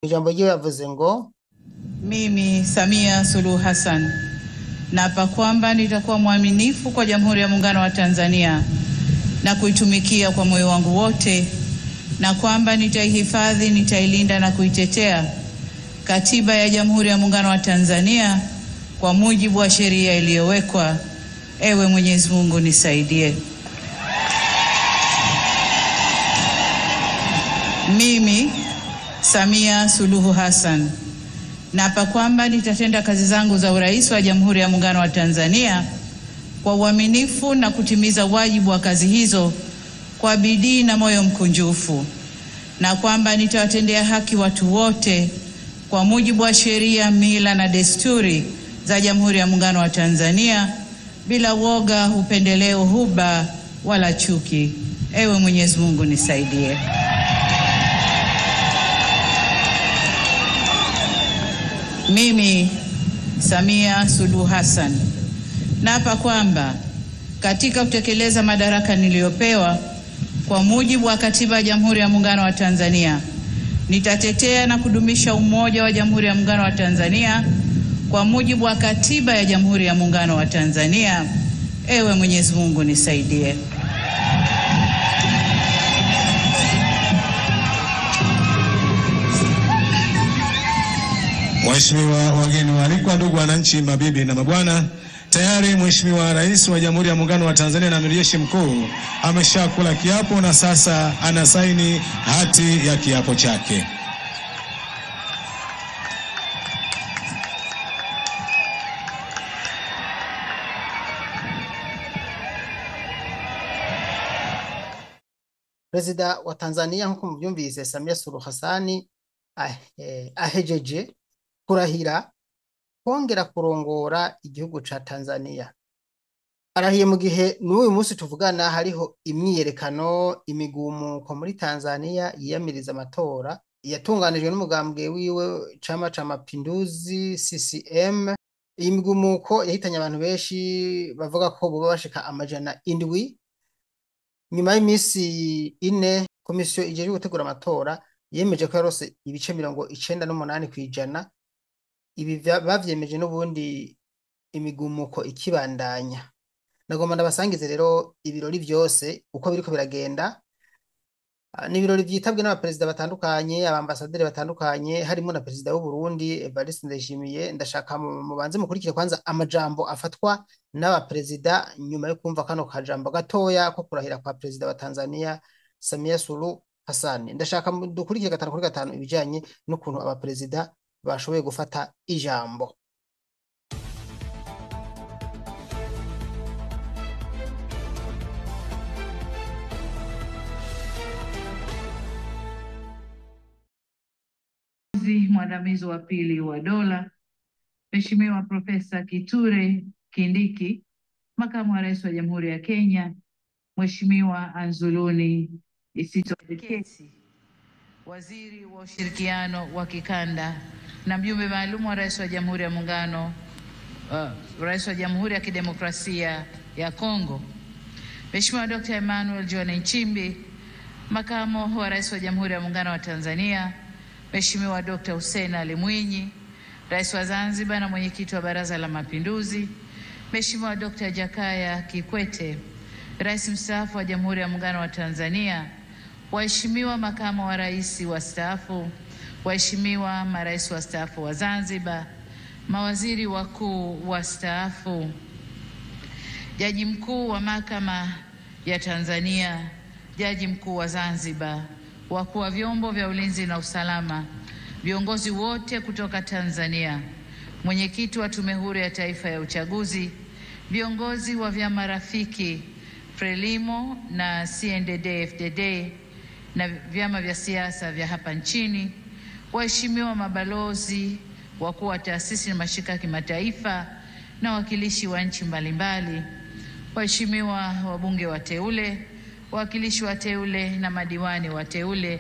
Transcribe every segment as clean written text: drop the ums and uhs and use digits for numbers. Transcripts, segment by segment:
Ijambo ryiwe yavuze ngo mimi Samia Suluhu Hassan naapa kwamba nitakuwa mwaminifu kwa Jamhuri ya Muungano wa Tanzania na kuitumikia kwa moyo wangu wote, na kwamba nitaihifadhi, nitailinda na kuitetea Katiba ya Jamhuri ya Muungano wa Tanzania kwa mujibu wa sheria iliyowekwa. Ewe Mwenyezi Mungu nisaidie. Mimi Samia Suluhu Hassan naapa kwamba nitatenda kazi zangu za urais wa Jamhuri ya Muungano wa Tanzania kwa uaminifu na kutimiza wajibu wa kazi hizo kwa bidii na moyo mkunjufu, na kwamba nitawatendea haki watu wote kwa mujibu wa sheria, mila na desturi za Jamhuri ya Muungano wa Tanzania bila woga, upendeleo, huba wala chuki. Ewe Mwenyezi Mungu nisaidie. Mimi Samia Suluhu Hassan naapa kwamba katika kutekeleza madaraka niliyopewa kwa mujibu wa Katiba ya Jamhuri ya Muungano wa Tanzania, nitatetea na kudumisha umoja wa Jamhuri ya Muungano wa Tanzania kwa mujibu wa Katiba ya Jamhuri ya Muungano wa Tanzania. Ewe Mwenyezi Mungu nisaidie. Mheshimiwa wageni waalikwa, ndugu wananchi, mabibi na mabwana, tayari Mheshimiwa Rais wa Jamhuri ya Muungano wa Tanzania na Amiri Jeshi Mkuu ameshakula kiapo na sasa anasaini hati ya kiapo chake. Perezida wa Tanzania nkuko mubyumvise Samia Suluhu Hassan ahejeje kurahira kongera kurongora igihugu ca Tanzania. Arahiye mu gihe n'uyu munsi tuvugana hariho imyiyerekano, imigumuko muri Tanzania yiyamiriza amatora yatunganijwe n'umugambwe wiwe Chama cha Mapinduzi CCM. Iyi migumuko yahitanye abantu benshi bavuga ko boba bashika amajana indwi. Nyuma y'imisi 4 komisiyo ijeje gutegura amatora yemeje ko yarose ibice 98%. Ibi bavyemeje n'ubundi imigumuko ikibandanya. Nagomba ndabasangize rero ibirori byose uko biriko biragenda. N'ibirori byitabwe n'abaperezida batandukanye, abambasaderi batandukanye, harimo na perezida w'u Burundi Evariste Ndayishimiye. Ndashaka mubanze mukurikire kwanza amajambo afatwa n'abaperezida nyuma yo kumva kano kajambo gatoya ko kurahira kwa perezida wa Tanzania Samia Suluhu Hassan. Ndashaka dukurikire 5 kuri 5 ibijanye n'ukuntu abaperezida bashoboye gufata ijambo. Mwandamizi wa pili wa dola, Mheshimiwa Profesa Kithure Kindiki, Makamu wa Rais wa Jamhuri ya Kenya, Mheshimiwa Anzuluni Isito Kesi, Waziri wa Ushirikiano wa Kikanda na mjumbe maalum wa Rais wa Jamhuri ya Muungano, Rais wa Jamhuri ya Kidemokrasia ya Kongo, Mheshimiwa Dr. Emmanuel John Nchimbi, Makamu wa Rais wa Jamhuri ya Muungano wa Tanzania, Mheshimiwa Dr. Hussein Ali Mwinyi, Rais wa Zanzibar na Mwenyekiti wa Baraza la Mapinduzi, Mheshimiwa Dr. Jakaya Kikwete, Rais mstaafu wa Jamhuri ya Muungano wa Tanzania, waheshimiwa makamu wa rais wastaafu, waheshimiwa marais wastaafu wa Zanzibar, mawaziri wakuu wastaafu, Jaji Mkuu wa Mahakama ya Tanzania, Jaji Mkuu wa Zanzibar, wakuu wa vyombo vya ulinzi na usalama, viongozi wote kutoka Tanzania, mwenyekiti wa Tume Huru ya Taifa ya Uchaguzi, viongozi wa vyama rafiki Frelimo na CNDD-FDD na vyama vya siasa vya hapa nchini, waheshimiwa mabalozi, wakuu wa taasisi na mashirika ya kimataifa na wakilishi wa nchi mbalimbali, waheshimiwa wabunge wateule, wawakilishi wateule na madiwani wateule,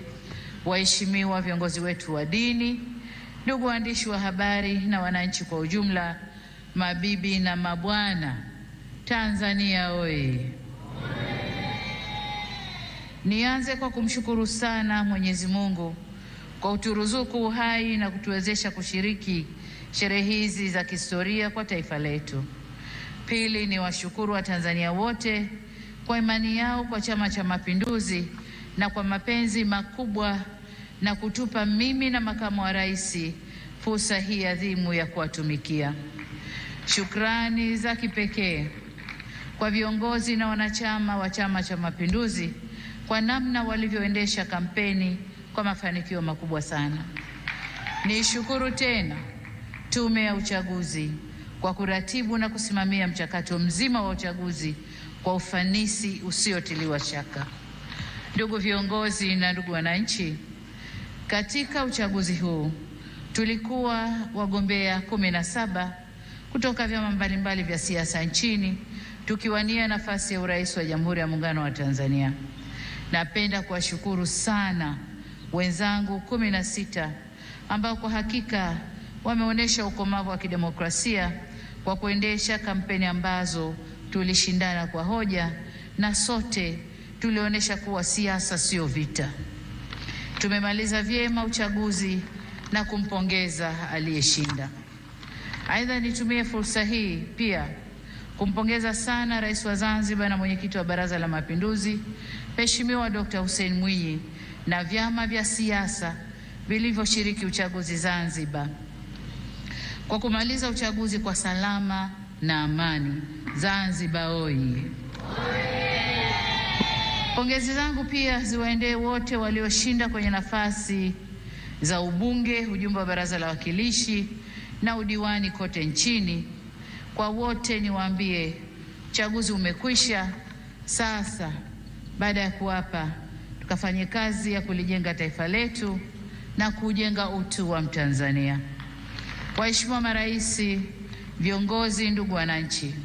waheshimiwa viongozi wetu wa dini, ndugu waandishi wa habari na wananchi kwa ujumla, mabibi na mabwana, Tanzania oye! Nianze kwa kumshukuru sana Mwenyezi Mungu kwa kuturuzuku uhai na kutuwezesha kushiriki sherehe hizi za kihistoria kwa taifa letu. Pili, ni washukuru Watanzania wote kwa imani yao kwa Chama cha Mapinduzi na kwa mapenzi makubwa na kutupa mimi na makamu wa rais fursa hii adhimu ya kuwatumikia. Shukrani za kipekee kwa viongozi na wanachama wa Chama cha Mapinduzi kwa namna walivyoendesha kampeni kwa mafanikio makubwa sana. Nishukuru tena Tume ya Uchaguzi kwa kuratibu na kusimamia mchakato mzima wa uchaguzi kwa ufanisi usiotiliwa shaka. Ndugu viongozi na ndugu wananchi, katika uchaguzi huu tulikuwa wagombea 17 kutoka vyama mbalimbali vya siasa nchini tukiwania nafasi ya urais wa Jamhuri ya Muungano wa Tanzania. Napenda kuwashukuru sana wenzangu 16 ambao kwa hakika wameonyesha ukomavu wa kidemokrasia kwa kuendesha kampeni ambazo tulishindana kwa hoja na sote tulionyesha kuwa siasa sio vita. Tumemaliza vyema uchaguzi na kumpongeza aliyeshinda. Aidha, nitumie fursa hii pia kumpongeza sana Rais wa Zanzibar na mwenyekiti wa Baraza la Mapinduzi, Mheshimiwa Dr. Hussein Mwinyi na vyama vya siasa vilivyoshiriki uchaguzi Zanzibar kwa kumaliza uchaguzi kwa salama na amani. Zanzibar oyee! Pongezi zangu pia ziwaendee wote walioshinda kwenye nafasi za ubunge, ujumbe wa Baraza la Wawakilishi na udiwani kote nchini. Kwa wote niwaambie, uchaguzi umekwisha. Sasa baada ya kuapa, tukafanye kazi ya kulijenga taifa letu na kujenga utu wa Mtanzania. Waheshimiwa marais, viongozi, ndugu wananchi,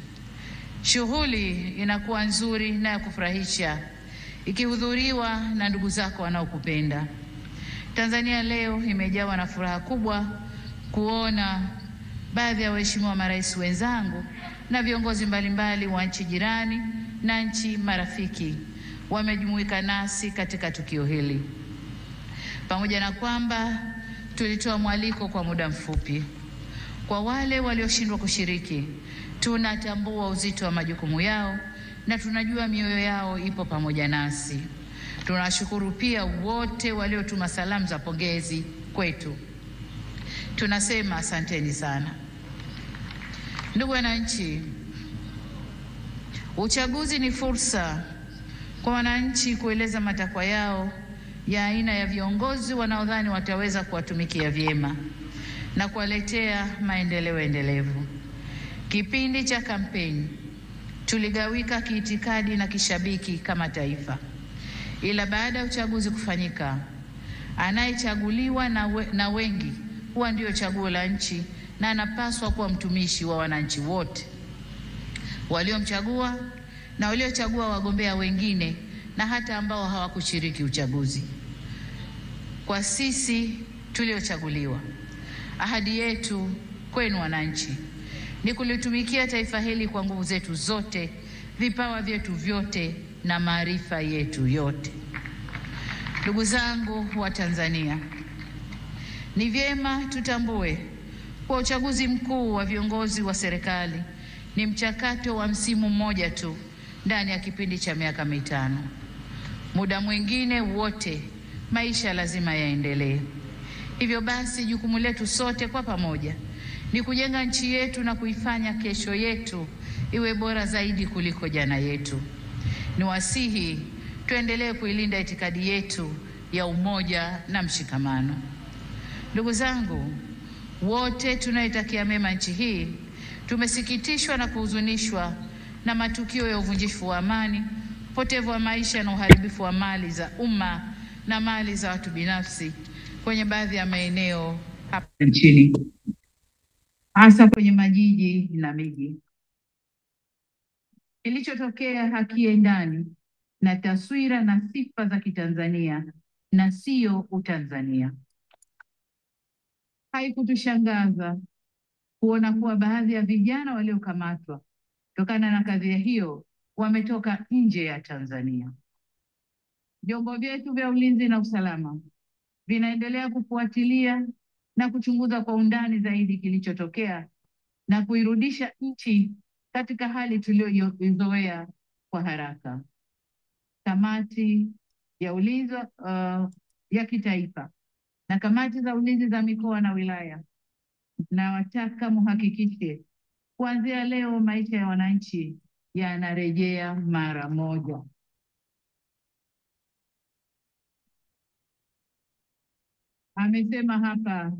shughuli inakuwa nzuri na ya kufurahisha ikihudhuriwa na ndugu zako wanaokupenda. Tanzania leo imejawa na furaha kubwa kuona baadhi ya waheshimiwa marais wenzangu na viongozi mbalimbali wa nchi jirani na nchi marafiki wamejumuika nasi katika tukio hili. Pamoja na kwamba tulitoa mwaliko kwa muda mfupi, kwa wale walioshindwa kushiriki, tunatambua uzito wa majukumu yao na tunajua mioyo yao ipo pamoja nasi. Tunashukuru pia wote waliotuma salamu za pongezi kwetu. Tunasema asanteni sana. Ndugu wananchi, uchaguzi ni fursa kwa wananchi kueleza matakwa yao ya aina ya viongozi wanaodhani wataweza kuwatumikia vyema na kuwaletea maendeleo endelevu. Kipindi cha kampeni tuligawika kiitikadi na kishabiki kama taifa, ila baada ya uchaguzi kufanyika, anayechaguliwa na wengi huwa ndio chaguo la nchi na anapaswa kuwa mtumishi wa wananchi wote waliomchagua na waliochagua wagombea wengine na hata ambao hawakushiriki uchaguzi. Kwa sisi tuliochaguliwa, ahadi yetu kwenu wananchi ni kulitumikia taifa hili kwa nguvu zetu zote, vipawa vyetu vyote na maarifa yetu yote. Ndugu zangu wa Tanzania, ni vyema tutambue kwa uchaguzi mkuu wa viongozi wa serikali ni mchakato wa msimu mmoja tu ndani ya kipindi cha miaka 5. Muda mwingine wote maisha lazima yaendelee. Hivyo basi jukumu letu sote kwa pamoja ni kujenga nchi yetu na kuifanya kesho yetu iwe bora zaidi kuliko jana yetu. Niwasihi tuendelee kuilinda itikadi yetu ya umoja na mshikamano. Ndugu zangu, wote tunaitakia mema nchi hii, tumesikitishwa na kuhuzunishwa na matukio ya uvunjifu wa amani, upotevu wa maisha na uharibifu wa mali za umma na mali za watu binafsi kwenye baadhi ya maeneo hapa nchini, hasa kwenye majiji na miji. Kilichotokea hakiendani na taswira na sifa za Kitanzania na sio Utanzania. Haikutushangaza kuona kuwa baadhi ya vijana waliokamatwa kutokana na kadhia hiyo wametoka nje ya Tanzania. Vyombo vyetu vya ulinzi na usalama vinaendelea kufuatilia na kuchunguza kwa undani zaidi kilichotokea na kuirudisha nchi katika hali tuliyoizoea kwa haraka. Kamati ya ulinzi ya kitaifa na kamati za ulinzi za mikoa na wilaya, nawataka muhakikishe kuanzia leo maisha ya wananchi yanarejea mara moja. Amesema hapa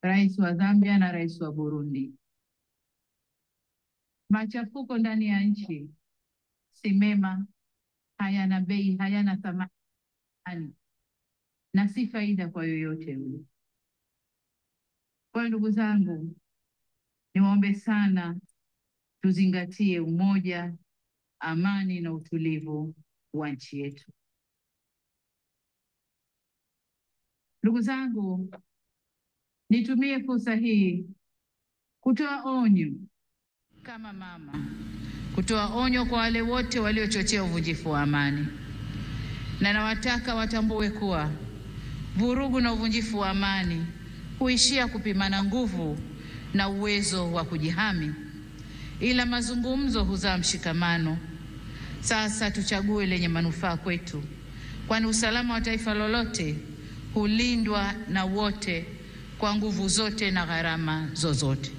Rais wa Zambia na Rais wa Burundi, machafuko ndani ya nchi si mema, hayana bei, hayana thamani na si faida kwa yoyote yule. Kwa ndugu zangu, niwaombe sana tuzingatie umoja, amani na utulivu wa nchi yetu. Ndugu zangu, nitumie fursa hii kutoa onyo kama mama, kutoa onyo kwa wale wote waliochochea uvunjifu wa amani, na nawataka watambue kuwa vurugu na uvunjifu wa amani huishia kupimana nguvu na uwezo wa kujihami, ila mazungumzo huzaa mshikamano. Sasa tuchague lenye manufaa kwetu, kwani usalama wa taifa lolote hulindwa na wote kwa nguvu zote na gharama zozote.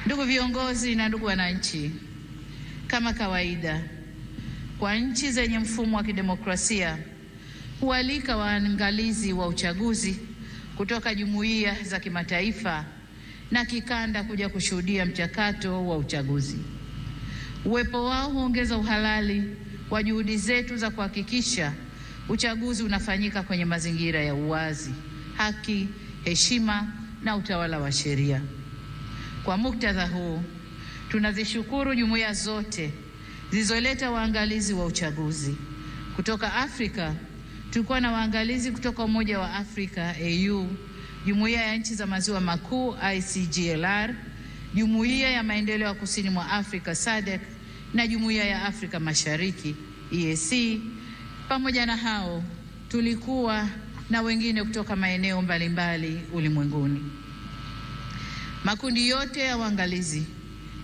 Ndugu viongozi na ndugu wananchi, kama kawaida kwa nchi zenye mfumo wa kidemokrasia hualika waangalizi wa uchaguzi kutoka jumuiya za kimataifa na kikanda kuja kushuhudia mchakato wa uchaguzi. Uwepo wao huongeza uhalali wa juhudi zetu za kuhakikisha uchaguzi unafanyika kwenye mazingira ya uwazi, haki, heshima na utawala wa sheria. Kwa muktadha huu, tunazishukuru jumuiya zote zilizoleta waangalizi wa uchaguzi. Kutoka Afrika, tulikuwa na waangalizi kutoka Umoja wa Afrika AU, Jumuiya ya Nchi za Maziwa Makuu ICGLR, Jumuiya ya Maendeleo ya Kusini mwa Afrika SADC na Jumuiya ya Afrika Mashariki EAC. Pamoja na hao, tulikuwa na wengine kutoka maeneo mbalimbali ulimwenguni. Makundi yote ya waangalizi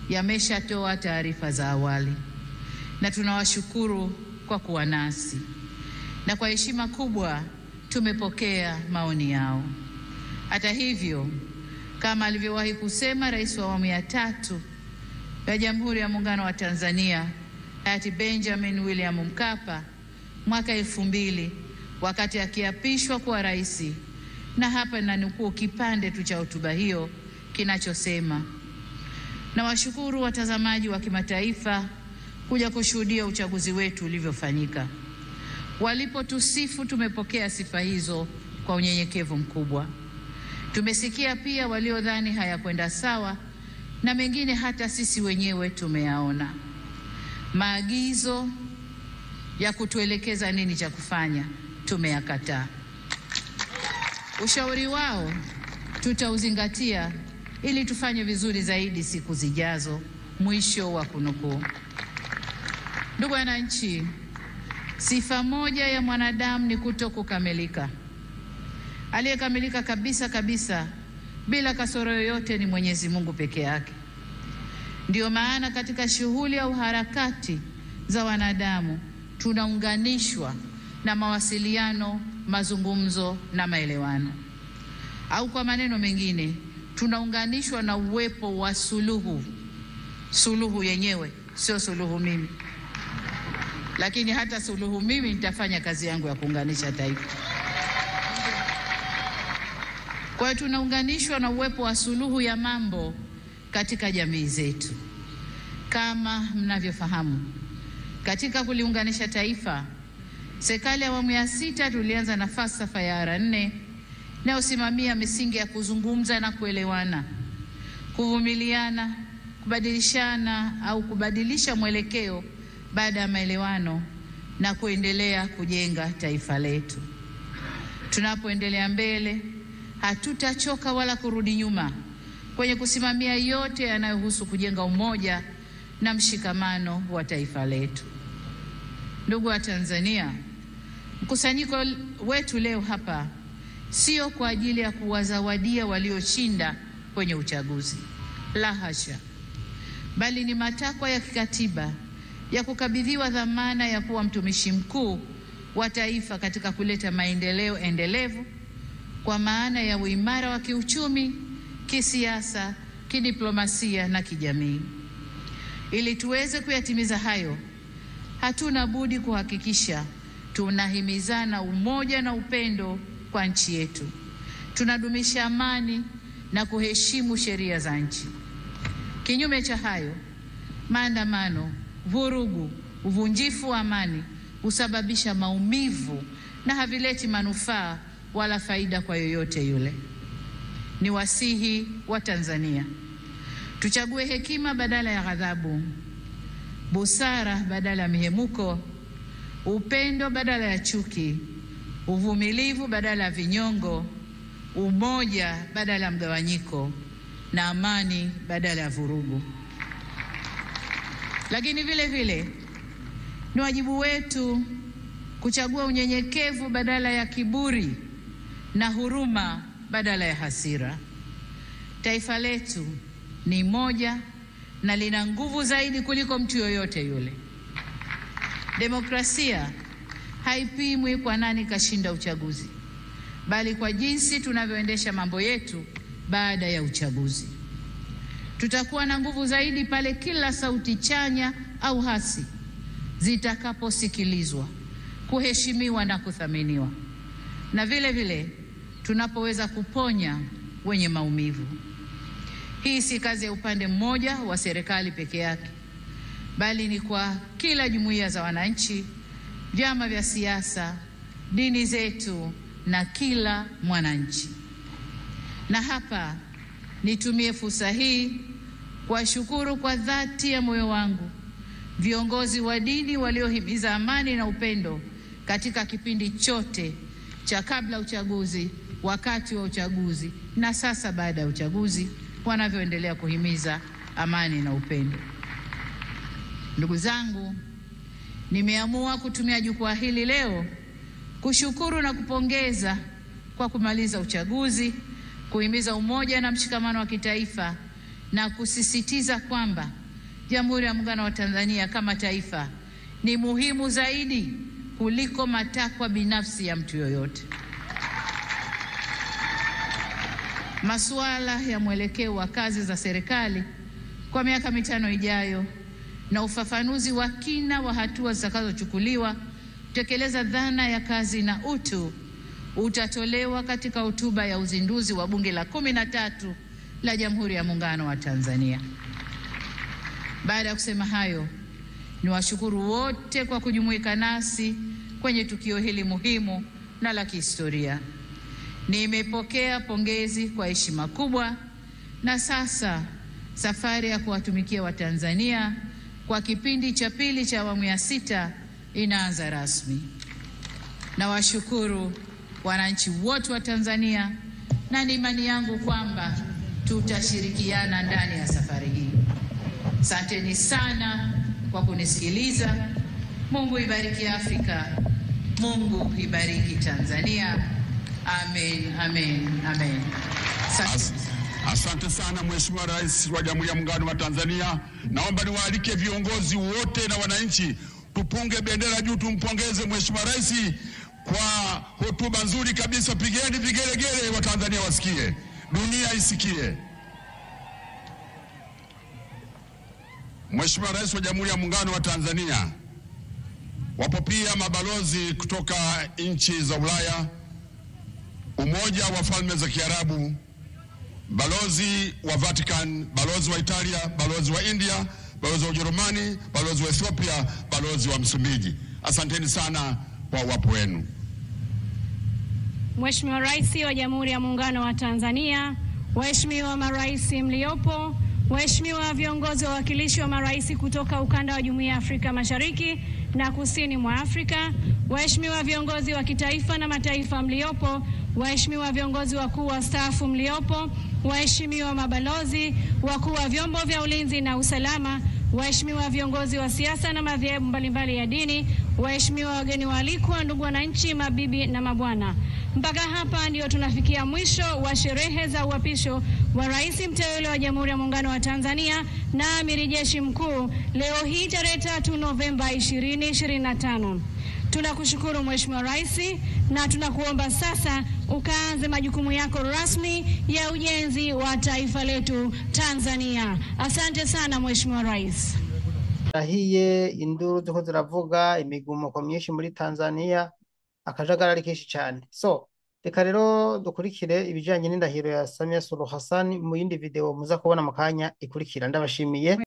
yameshatoa taarifa za awali na tunawashukuru kwa kuwa nasi, na kwa heshima kubwa tumepokea maoni yao. Hata hivyo, kama alivyowahi kusema Rais wa awamu ya 3 ya Jamhuri ya Muungano wa Tanzania hayati Benjamin William Mkapa mwaka 2000 wakati akiapishwa kuwa rais, na hapa nanukuu kipande tu cha hotuba hiyo kinachosema: na washukuru watazamaji wa kimataifa kuja kushuhudia uchaguzi wetu ulivyofanyika. Walipotusifu tumepokea sifa hizo kwa unyenyekevu mkubwa. Tumesikia pia waliodhani hayakwenda sawa, na mengine hata sisi wenyewe tumeyaona. Maagizo ya kutuelekeza nini cha kufanya tumeyakataa. Ushauri wao tutauzingatia ili tufanye vizuri zaidi siku zijazo. Mwisho wa kunukuu. Ndugu wananchi, sifa moja ya mwanadamu ni kutokukamilika. Aliyekamilika kabisa kabisa bila kasoro yoyote ni Mwenyezi Mungu peke yake. Ndio maana katika shughuli au harakati za wanadamu tunaunganishwa na mawasiliano, mazungumzo na maelewano. Au kwa maneno mengine, tunaunganishwa na uwepo wa suluhu. Suluhu yenyewe sio suluhu mimi, lakini hata suluhu mimi nitafanya kazi yangu ya kuunganisha taifa. Kwa hiyo tunaunganishwa na uwepo wa suluhu ya mambo katika jamii zetu. Kama mnavyofahamu, katika kuliunganisha taifa, serikali ya awamu ya 6 tulianza na falsafa ya R4 inayosimamia misingi ya kuzungumza na kuelewana, kuvumiliana, kubadilishana au kubadilisha mwelekeo baada ya maelewano na kuendelea kujenga taifa letu. Tunapoendelea mbele, hatutachoka wala kurudi nyuma kwenye kusimamia yote yanayohusu kujenga umoja na mshikamano wa taifa letu. Ndugu wa Tanzania, Mkusanyiko wetu leo hapa sio kwa ajili ya kuwazawadia walioshinda kwenye uchaguzi, la hasha, bali ni matakwa ya kikatiba ya kukabidhiwa dhamana ya kuwa mtumishi mkuu wa taifa katika kuleta maendeleo endelevu kwa maana ya uimara wa kiuchumi, kisiasa, kidiplomasia na kijamii. Ili tuweze kuyatimiza hayo, hatuna budi kuhakikisha tunahimizana umoja na upendo kwa nchi yetu. Tunadumisha amani na kuheshimu sheria za nchi. Kinyume cha hayo, maandamano, vurugu, uvunjifu wa amani husababisha maumivu na havileti manufaa wala faida kwa yoyote yule. Ni wasihi wa Tanzania tuchague hekima badala ya ghadhabu, busara badala ya mihemuko, upendo badala ya chuki, uvumilivu badala ya vinyongo, umoja badala ya mgawanyiko, na amani badala ya vurugu. Lakini vile vile ni wajibu wetu kuchagua unyenyekevu badala ya kiburi na huruma badala ya hasira. Taifa letu ni moja na lina nguvu zaidi kuliko mtu yoyote yule. Demokrasia haipimwi kwa nani kashinda uchaguzi, bali kwa jinsi tunavyoendesha mambo yetu baada ya uchaguzi. Tutakuwa na nguvu zaidi pale kila sauti chanya au hasi zitakaposikilizwa, kuheshimiwa na kuthaminiwa, na vile vile tunapoweza kuponya wenye maumivu. Hii si kazi ya upande mmoja wa serikali peke yake, bali ni kwa kila jumuiya za wananchi, vyama vya siasa, dini zetu na kila mwananchi. Na hapa nitumie fursa hii kuwashukuru kwa dhati ya moyo wangu viongozi wa dini waliohimiza amani na upendo katika kipindi chote cha kabla uchaguzi, wakati wa uchaguzi na sasa baada ya uchaguzi, wanavyoendelea kuhimiza amani na upendo. Ndugu zangu, nimeamua kutumia jukwaa hili leo kushukuru na kupongeza kwa kumaliza uchaguzi, kuhimiza umoja na mshikamano wa kitaifa, na kusisitiza kwamba Jamhuri ya Muungano wa Tanzania kama taifa ni muhimu zaidi kuliko matakwa binafsi ya mtu yoyote. Masuala ya mwelekeo wa kazi za serikali kwa miaka 5 ijayo na ufafanuzi wa kina wa hatua zitakazochukuliwa kutekeleza dhana ya kazi na utu utatolewa katika hotuba ya uzinduzi wa Bunge la 13 la Jamhuri ya Muungano wa Tanzania. Baada ya kusema hayo, niwashukuru wote kwa kujumuika nasi kwenye tukio hili muhimu na la kihistoria. Nimepokea pongezi kwa heshima kubwa, na sasa safari ya kuwatumikia Watanzania kwa kipindi cha pili cha awamu ya 6 inaanza rasmi. Nawashukuru wananchi wote wa Tanzania, na ni imani yangu kwamba tutashirikiana ndani ya safari hii. Asanteni sana kwa kunisikiliza. Mungu ibariki Afrika. Mungu ibariki Tanzania. Amen, amen, amen. Asante sana Mheshimiwa Rais wa Jamhuri ya Muungano wa Tanzania. Naomba niwaalike viongozi wote na wananchi tupunge bendera juu, tumpongeze Mheshimiwa Rais kwa hotuba nzuri kabisa. Pigeni vigelegele, wa Tanzania wasikie, dunia isikie. Mheshimiwa Rais wa Jamhuri ya Muungano wa Tanzania, wapo pia mabalozi kutoka nchi za Ulaya, Umoja wa Falme za Kiarabu, balozi wa Vatican, balozi wa Italia, balozi wa India, balozi wa Ujerumani, balozi wa Ethiopia, balozi wa Msumbiji. Asanteni sana kwa uwapo wenu. Mheshimiwa Rais wa Jamhuri ya Muungano wa Tanzania, waheshimiwa marais mliopo, waheshimiwa viongozi wa wakilishi wa marais kutoka ukanda wa Jumuiya ya Afrika Mashariki na Kusini mwa Afrika, waheshimiwa viongozi wa kitaifa na mataifa mliopo, waheshimiwa viongozi wakuu wa staafu mliopo, waheshimiwa mabalozi, wakuu wa vyombo vya ulinzi na usalama, waheshimiwa viongozi wa siasa na madhehebu mbalimbali ya dini, waheshimiwa wageni waalikwa, ndugu wananchi, mabibi na mabwana. Mpaka hapa ndio tunafikia mwisho wa sherehe za uapisho wa Rais mteule wa Jamhuri ya Muungano wa Tanzania na Amiri Jeshi Mkuu leo hii tarehe 3 Novemba 2025. Tunakushukuru Mheshimiwa Rais na tunakuomba sasa ukaanze majukumu yako rasmi ya ujenzi wa taifa letu Tanzania. Asante sana Mheshimiwa Rais. Rahiye induru ziko ziravuga imigumo myinshi muri Tanzania, akajagari kenshi cyane. So reka rero dukurikire ibijanye n'indahiro ya Samia Suluhu Hassan mu yindi video muza kubona mu kanya ikurikira. Ndabashimiye.